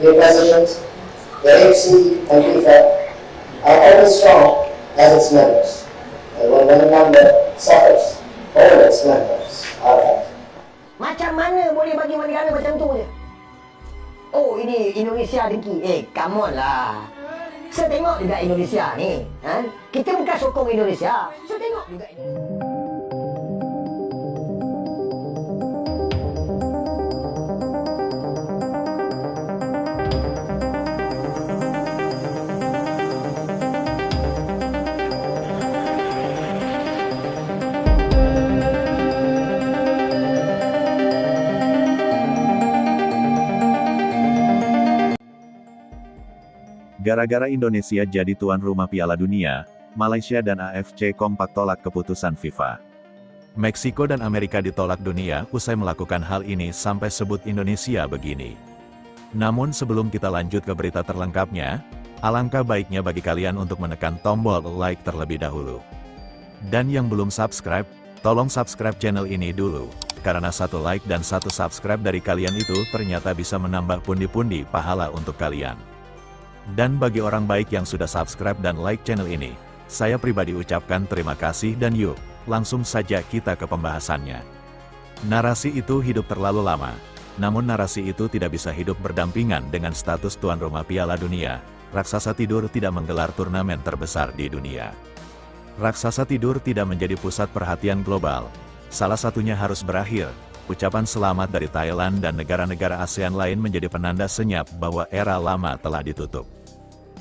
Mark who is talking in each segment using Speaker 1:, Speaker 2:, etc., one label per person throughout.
Speaker 1: Dear President, the AFC and FIFA are always strong as its members, and when one member suffers, all its members are right.
Speaker 2: Macam mana boleh bagi negara macam tu je? Oh, ini Indonesia dengki. Come on lah. Saya tengok juga Indonesia ni. Kita bukan sokong Indonesia. Saya tengok juga Indonesia.
Speaker 3: Gara-gara Indonesia jadi tuan rumah Piala Dunia, Malaysia dan AFC kompak tolak keputusan FIFA. Meksiko dan Amerika ditolak dunia usai melakukan hal ini sampai sebut Indonesia begini. Namun sebelum kita lanjut ke berita terlengkapnya, alangkah baiknya bagi kalian untuk menekan tombol like terlebih dahulu. Dan yang belum subscribe, tolong subscribe channel ini dulu, karena satu like dan satu subscribe dari kalian itu ternyata bisa menambah pundi-pundi pahala untuk kalian. Dan bagi orang baik yang sudah subscribe dan like channel ini, saya pribadi ucapkan terima kasih dan yuk, langsung saja kita ke pembahasannya. Narasi itu hidup terlalu lama, namun narasi itu tidak bisa hidup berdampingan dengan status tuan rumah Piala Dunia. Raksasa tidur tidak menggelar turnamen terbesar di dunia. Raksasa tidur tidak menjadi pusat perhatian global. Salah satunya harus berakhir. Ucapan selamat dari Thailand dan negara-negara ASEAN lain menjadi penanda senyap bahwa era lama telah ditutup.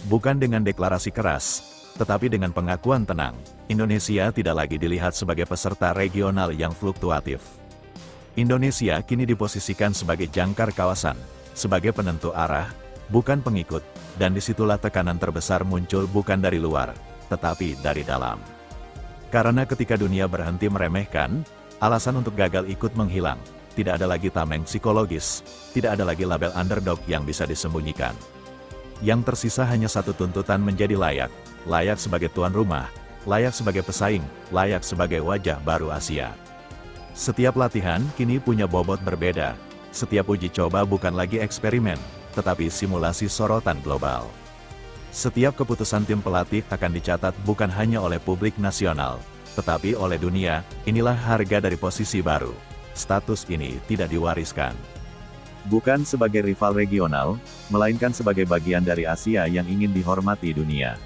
Speaker 3: Bukan dengan deklarasi keras, tetapi dengan pengakuan tenang, Indonesia tidak lagi dilihat sebagai peserta regional yang fluktuatif. Indonesia kini diposisikan sebagai jangkar kawasan, sebagai penentu arah, bukan pengikut, dan disitulah tekanan terbesar muncul bukan dari luar, tetapi dari dalam. Karena ketika dunia berhenti meremehkan, alasan untuk gagal ikut menghilang, tidak ada lagi tameng psikologis, tidak ada lagi label underdog yang bisa disembunyikan. Yang tersisa hanya satu tuntutan menjadi layak, layak sebagai tuan rumah, layak sebagai pesaing, layak sebagai wajah baru Asia. Setiap latihan kini punya bobot berbeda, setiap uji coba bukan lagi eksperimen, tetapi simulasi sorotan global. Setiap keputusan tim pelatih akan dicatat bukan hanya oleh publik nasional, tetapi oleh dunia. Inilah harga dari posisi baru. Status ini tidak diwariskan. Bukan sebagai rival regional, melainkan sebagai bagian dari Asia yang ingin dihormati dunia.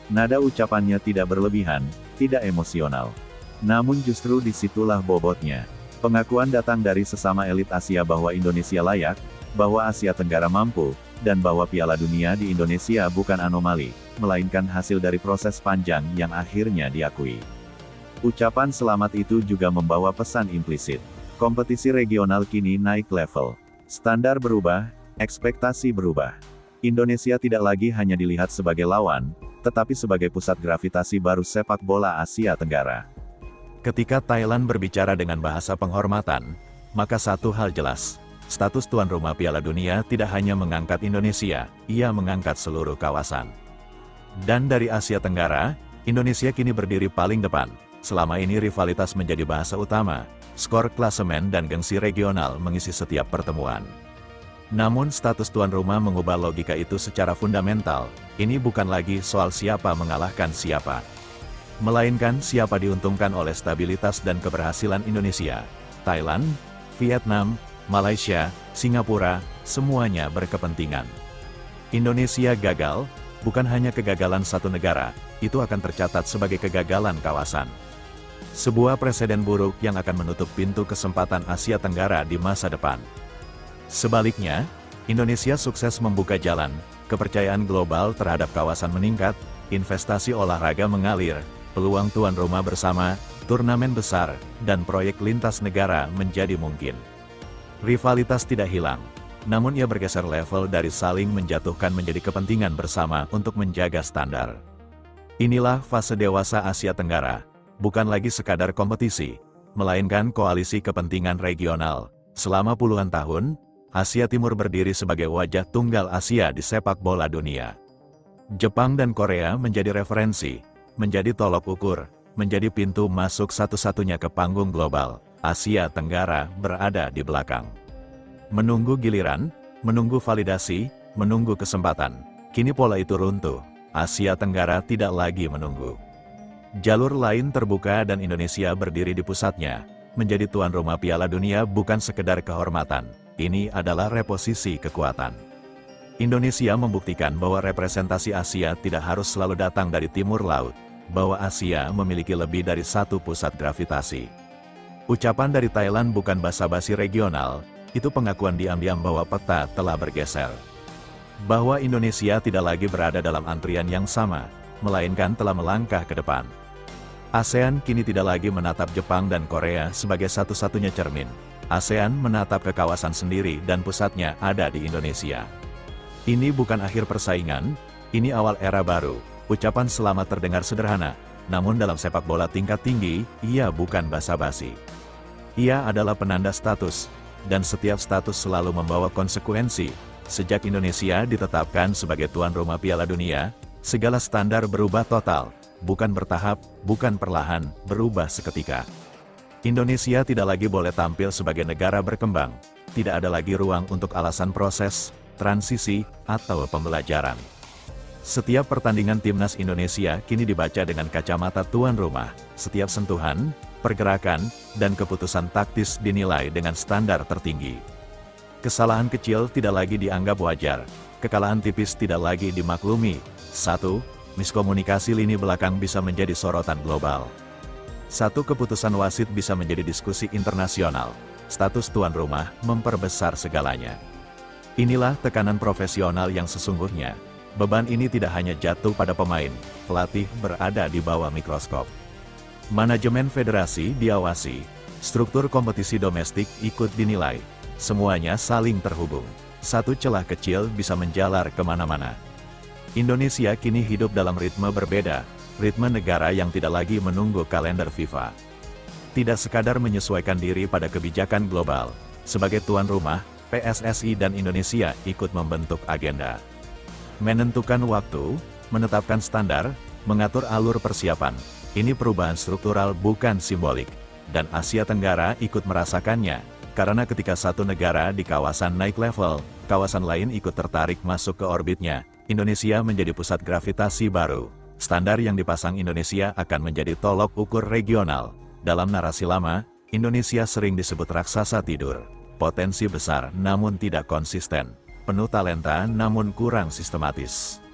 Speaker 3: Nada ucapannya tidak berlebihan, tidak emosional. Namun justru disitulah bobotnya. Pengakuan datang dari sesama elit Asia bahwa Indonesia layak, bahwa Asia Tenggara mampu, dan bahwa Piala Dunia di Indonesia bukan anomali, melainkan hasil dari proses panjang yang akhirnya diakui. Ucapan selamat itu juga membawa pesan implisit. Kompetisi regional kini naik level. Standar berubah, ekspektasi berubah. Indonesia tidak lagi hanya dilihat sebagai lawan, tetapi sebagai pusat gravitasi baru sepak bola Asia Tenggara. Ketika Thailand berbicara dengan bahasa penghormatan, maka satu hal jelas, status tuan rumah Piala Dunia tidak hanya mengangkat Indonesia, ia mengangkat seluruh kawasan. Dan dari Asia Tenggara, Indonesia kini berdiri paling depan. Selama ini rivalitas menjadi bahasa utama, skor klasemen dan gengsi regional mengisi setiap pertemuan. Namun status tuan rumah mengubah logika itu secara fundamental. Ini bukan lagi soal siapa mengalahkan siapa, melainkan siapa diuntungkan oleh stabilitas dan keberhasilan Indonesia. Thailand, Vietnam, Malaysia, Singapura, semuanya berkepentingan. Indonesia gagal, bukan hanya kegagalan satu negara, itu akan tercatat sebagai kegagalan kawasan. Sebuah preseden buruk yang akan menutup pintu kesempatan Asia Tenggara di masa depan. Sebaliknya, Indonesia sukses membuka jalan, kepercayaan global terhadap kawasan meningkat, investasi olahraga mengalir, peluang tuan rumah bersama, turnamen besar, dan proyek lintas negara menjadi mungkin. Rivalitas tidak hilang, namun ia bergeser level dari saling menjatuhkan menjadi kepentingan bersama untuk menjaga standar. Inilah fase dewasa Asia Tenggara, bukan lagi sekadar kompetisi, melainkan koalisi kepentingan regional. Selama puluhan tahun, Asia Timur berdiri sebagai wajah tunggal Asia di sepak bola dunia. Jepang dan Korea menjadi referensi, menjadi tolok ukur, menjadi pintu masuk satu-satunya ke panggung global. Asia Tenggara berada di belakang. Menunggu giliran, menunggu validasi, menunggu kesempatan. Kini pola itu runtuh, Asia Tenggara tidak lagi menunggu. Jalur lain terbuka dan Indonesia berdiri di pusatnya. Menjadi tuan rumah Piala Dunia bukan sekedar kehormatan, ini adalah reposisi kekuatan. Indonesia membuktikan bahwa representasi Asia tidak harus selalu datang dari timur laut, bahwa Asia memiliki lebih dari satu pusat gravitasi. Ucapan dari Thailand bukan basa-basi regional, itu pengakuan diam-diam bahwa peta telah bergeser. Bahwa Indonesia tidak lagi berada dalam antrian yang sama, melainkan telah melangkah ke depan. ASEAN kini tidak lagi menatap Jepang dan Korea sebagai satu-satunya cermin. ASEAN menatap ke kawasan sendiri dan pusatnya ada di Indonesia. Ini bukan akhir persaingan, ini awal era baru. Ucapan selamat terdengar sederhana, namun dalam sepak bola tingkat tinggi, ia bukan basa-basi. Ia adalah penanda status, dan setiap status selalu membawa konsekuensi. Sejak Indonesia ditetapkan sebagai tuan rumah Piala Dunia, segala standar berubah total. Bukan bertahap, bukan perlahan, berubah seketika. Indonesia tidak lagi boleh tampil sebagai negara berkembang. Tidak ada lagi ruang untuk alasan proses, transisi, atau pembelajaran. Setiap pertandingan timnas Indonesia kini dibaca dengan kacamata tuan rumah. Setiap sentuhan, pergerakan, dan keputusan taktis dinilai dengan standar tertinggi. Kesalahan kecil tidak lagi dianggap wajar. Kekalahan tipis tidak lagi dimaklumi. 1. Miskomunikasi lini belakang bisa menjadi sorotan global. 1. Keputusan wasit bisa menjadi diskusi internasional. Status tuan rumah memperbesar segalanya. Inilah tekanan profesional yang sesungguhnya. Beban ini tidak hanya jatuh pada pemain, pelatih berada di bawah mikroskop. Manajemen federasi diawasi, struktur kompetisi domestik ikut dinilai. Semuanya saling terhubung. Satu celah kecil bisa menjalar kemana-mana. Indonesia kini hidup dalam ritme berbeda, ritme negara yang tidak lagi menunggu kalender FIFA. Tidak sekadar menyesuaikan diri pada kebijakan global, sebagai tuan rumah, PSSI dan Indonesia ikut membentuk agenda. Menentukan waktu, menetapkan standar, mengatur alur persiapan, ini perubahan struktural bukan simbolik, dan Asia Tenggara ikut merasakannya, karena ketika satu negara di kawasan naik level, kawasan lain ikut tertarik masuk ke orbitnya. Indonesia menjadi pusat gravitasi baru. Standar yang dipasang Indonesia akan menjadi tolok ukur regional. Dalam narasi lama, Indonesia sering disebut raksasa tidur. Potensi besar namun tidak konsisten. Penuh talenta namun kurang sistematis.